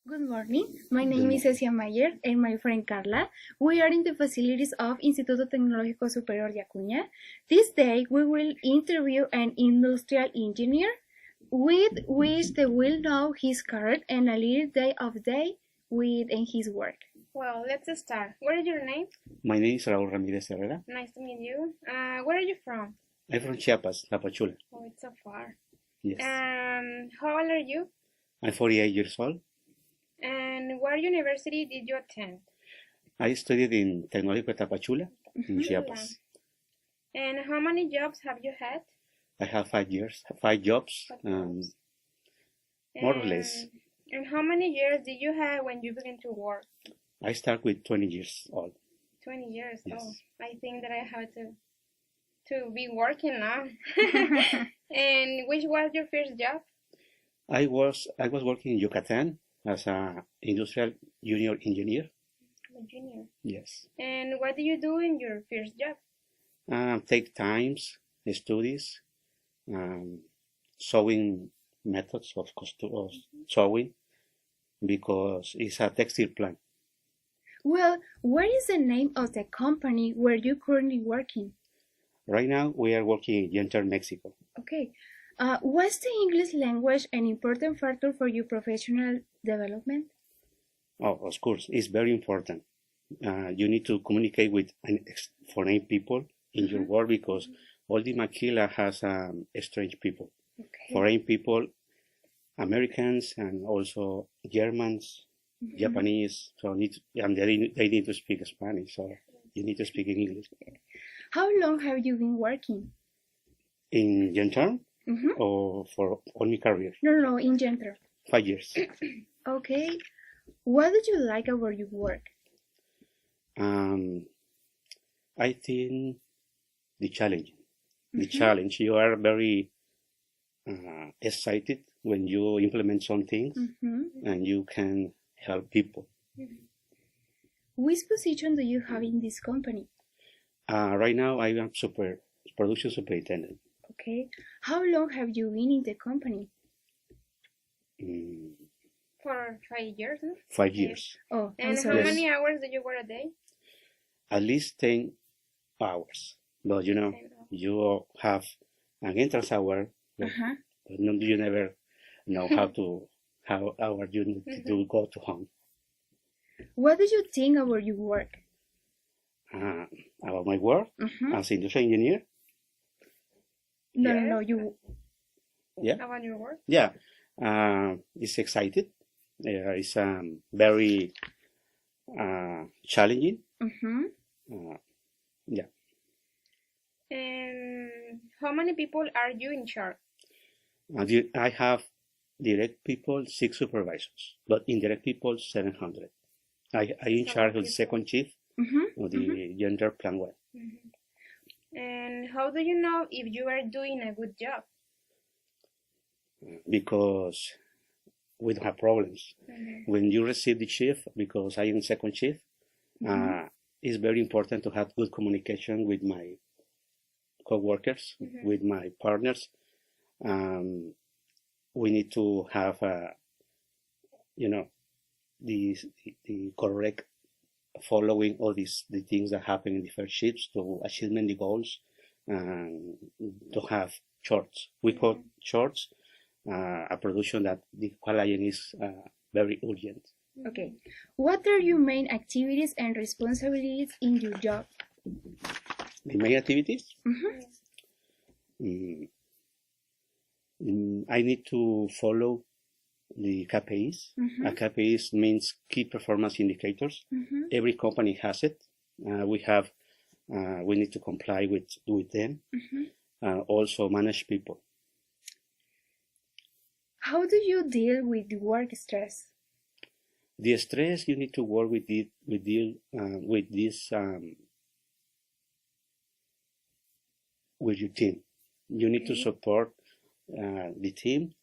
Good morning. My Good name is morning. Cecia Mayer and my friend Carla. We are in the facilities of Instituto Tecnológico Superior de Acuña. This day we will interview an industrial engineer with which they will know his career and a little day of day with and his work. Well, let's start. What is your name? My name is Raúl Ramírez Herrera. Nice to meet you. Where are you from? I'm from Chiapas, La Pachula. Oh, it's so far. Yes. How old are you? I'm 48 years old. And what university did you attend? I studied in Tecnológico de Tapachula in Chiapas. And how many jobs have you had? I have 5 jobs, more or less. And how many years did you have when you began to work? I start with 20 years old. 20 years. Yes. Oh, I think that I have to be working now. And which was your first job? I was working in Yucatan as a industrial junior engineer. A junior. Yes. And what do you do in your first job? Take times, studies, sewing methods of sewing, because it's a textile plant. Well, what is the name of the company where you're currently working? Right now, we are working in Yenter, Mexico. Okay. Was the English language an important factor for your professional development? Oh, of course, it's very important. You need to communicate with foreign people in your work, because all the maquila has strange people. Okay. Foreign people, Americans, and also Germans, Japanese. So they need to speak Spanish, so you need to speak English. How long have you been working? In Yenter, or for all my career? No, in general. 5 years. Okay. What did you like about your work? I think the challenge. The challenge. You are very excited when you implement something and you can help people. Which position do you have in this company? Right now, I am production superintendent. Okay. How long have you been in the company? For 5 years, no? 5 years. Oh, I'm And sorry. how many hours do you work a day? At least 10 hours. But you have an entrance hour, but you never know how hour you need to go to home. What do you think about your work? About my work as industrial engineer? No, you. Yeah. About your work? Yeah. It's excited. It's very challenging. Yeah. And how many people are you in charge? I have direct people 6 supervisors, but indirect people 700. I in charge of the second chief of the gender plan well. And how do you know if you are doing a good job? Because we don't have problems. When you receive the chief, because I am second chief, it's very important to have good communication with my co-workers, with my partners. We need to have, the correct following all the things that happen in the first shifts to achievement the goals, and to have shorts. We call shorts a production that the client is very urgent. Okay. What are your main activities and responsibilities in your job? The main activities? I need to follow the KPIs. KPIs means key performance indicators. Every company has it. We need to comply with them. Also manage people. How do you deal with the work stress? The stress, you need to work with this with your team. You need to support the team.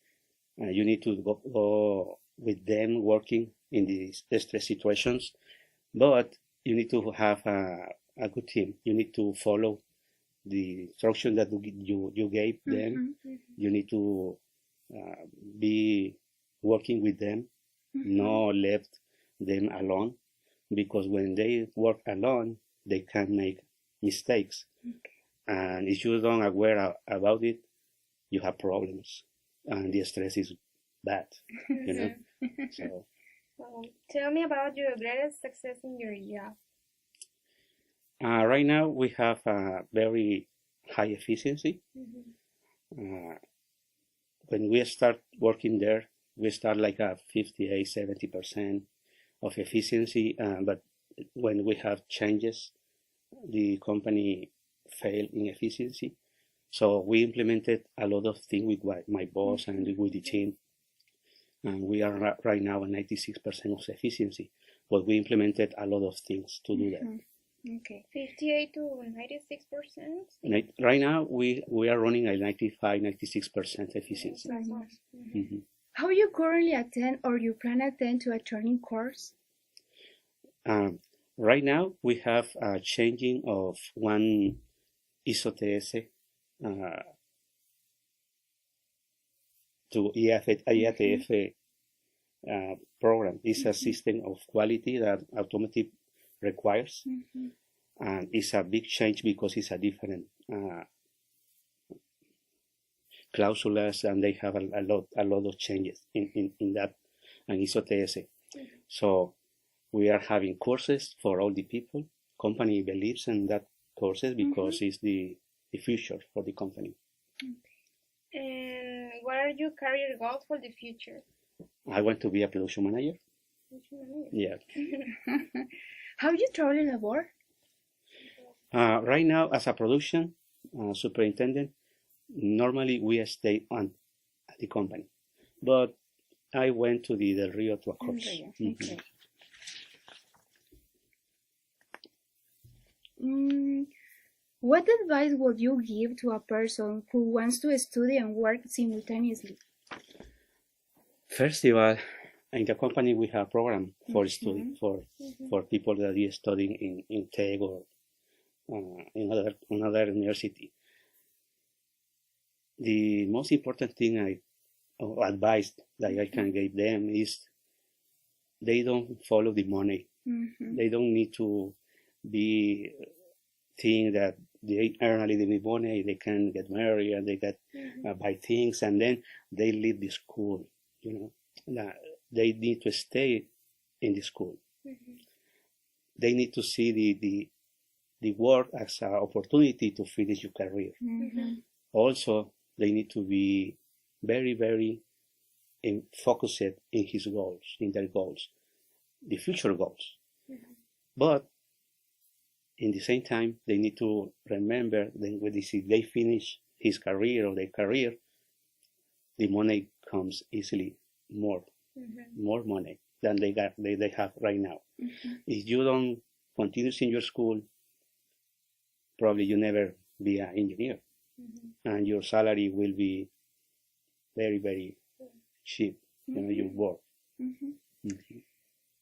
You need to go with them working in these stress situations, but you need to have a good team. You need to follow the instruction that you gave them. You need to be working with them no left them alone, because when they work alone, they can make mistakes. And if you don't aware about it, you have problems, and the stress is bad, you know. So Tell me about your greatest success in your job. right now we have a very high efficiency. Uh, when we start working there, we start like a 58, 70% of efficiency, but when we have changes, the company fail in efficiency. So we implemented a lot of things with my boss and with the team, and we are right now at 96% of efficiency. But we implemented a lot of things to do that. Okay. 58 to 96%. Right now we are running at 95, 96% efficiency. Mhm. How you currently attend or you plan to attend to a training course? Right now we have a changing of one ISO-TS to IATF program. It's a system of quality that automotive requires, and it's a big change because it's a different clausulas, and they have a lot of changes in that and ISO-TS. So we are having courses for all the people. Company believes in that courses because it's the future for the company. And what are your career goals for the future? I want to be a production manager. Yeah. How you travel aboard? Right now, as a production superintendent, normally we stay on at the company, but I went to the Del Rio to a course. Okay. What advice would you give to a person who wants to study and work simultaneously? First of all, in the company we have a program for study for people that are studying in Tech or in another university. The most important thing advice that I can give them is they don't follow the money. They don't need to be think that they earn a little bit money, they can get married and they get buy things, and then they leave the school. You know, they need to stay in the school. They need to see the work as an opportunity to finish your career. Also, they need to be very, very focused in his goals, in their goals, the future goals. But in the same time, they need to remember that when they finish his career or their career, the money comes easily more money than they have right now. If you don't continue in your school, probably you never be an engineer, and your salary will be very, very cheap. You know, your work.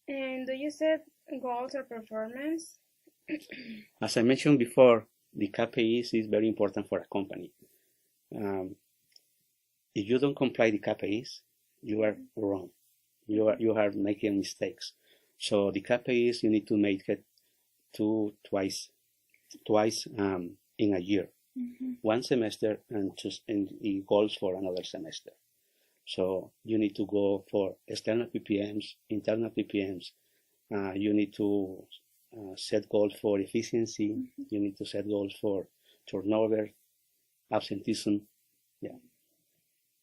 And do you set goals or performance? As I mentioned before, the KPIs is very important for a company. If you don't comply the KPIs, you are wrong. You are making mistakes. So the KPIs you need to make it twice in a year, one semester and the goals for another semester. So you need to go for external PPMs, internal PPMs. You need to set goals for efficiency. You need to set goals for turnover, absenteeism. Yeah.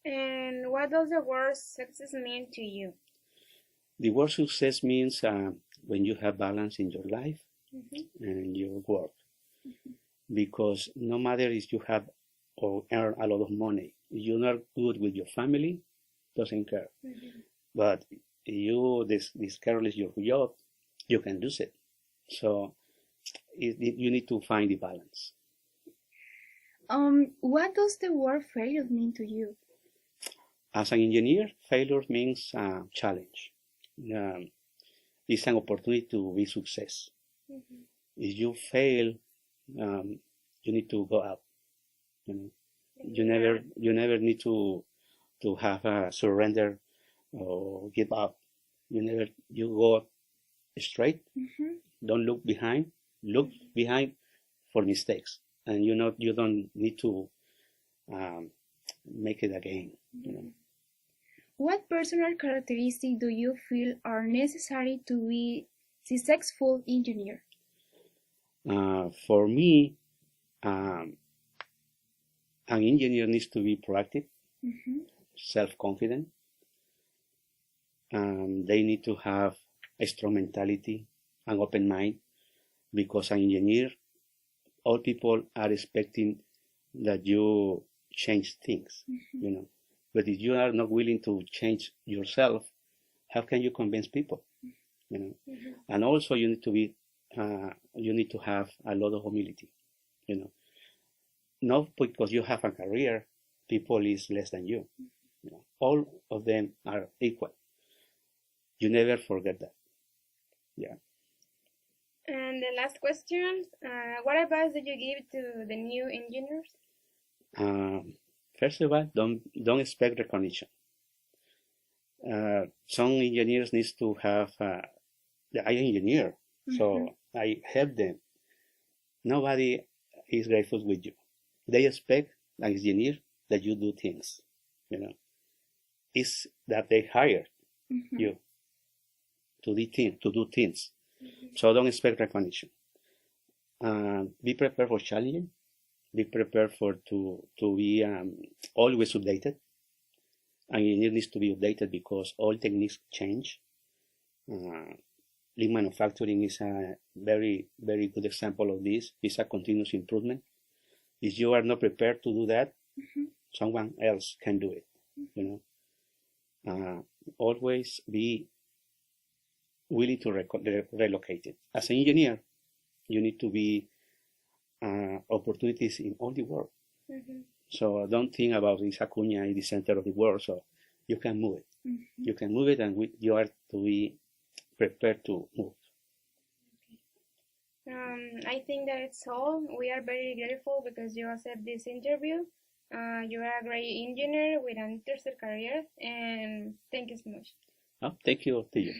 And what does the word success mean to you? The word success means when you have balance in your life and your work. Because no matter if you have or earn a lot of money, if you're not good with your family, doesn't care. But this careless your job, you can lose it. So you need to find the balance. What does the word failure mean to you? As an engineer, failure means challenge. It's an opportunity to be success. If you fail, you need to go up. You never need to have a surrender or give up. You go straight. Mhm. Don't look behind. Look behind for mistakes, and you don't need to um, make it again. What personal characteristics do you feel are necessary to be successful engineer? For me, um, an engineer needs to be proactive, Mhm. self-confident, and they need to have a strong mentality, an open mind, because an engineer, all people are expecting that you change things, But if you are not willing to change yourself, how can you convince people, And also you need to have a lot of humility, Not because you have a career, people is less than you. All of them are equal. You never forget that. Yeah. And the last question, what advice do you give to the new engineers? First of all, don't expect recognition. Some engineers needs to have. I am engineer, so I help them. Nobody is grateful with you. They expect an engineer that you do things. It's that they hire you to do things. So don't expect recognition. Be prepared for challenging. Be prepared to be always updated. An engineer needs to be updated because all techniques change. Lean manufacturing is a very, very good example of this. It's a continuous improvement. If you are not prepared to do that, someone else can do it. Always be willing to relocate it. As an engineer, you need to be opportunities in all the world. So don't think about this Acuña in the center of the world. So you can move it. You can move it, and you are to be prepared to move. I think that it's all. We are very grateful because you accept this interview. You are a great engineer with an interesting career, and thank you so much. Oh, thank you to you.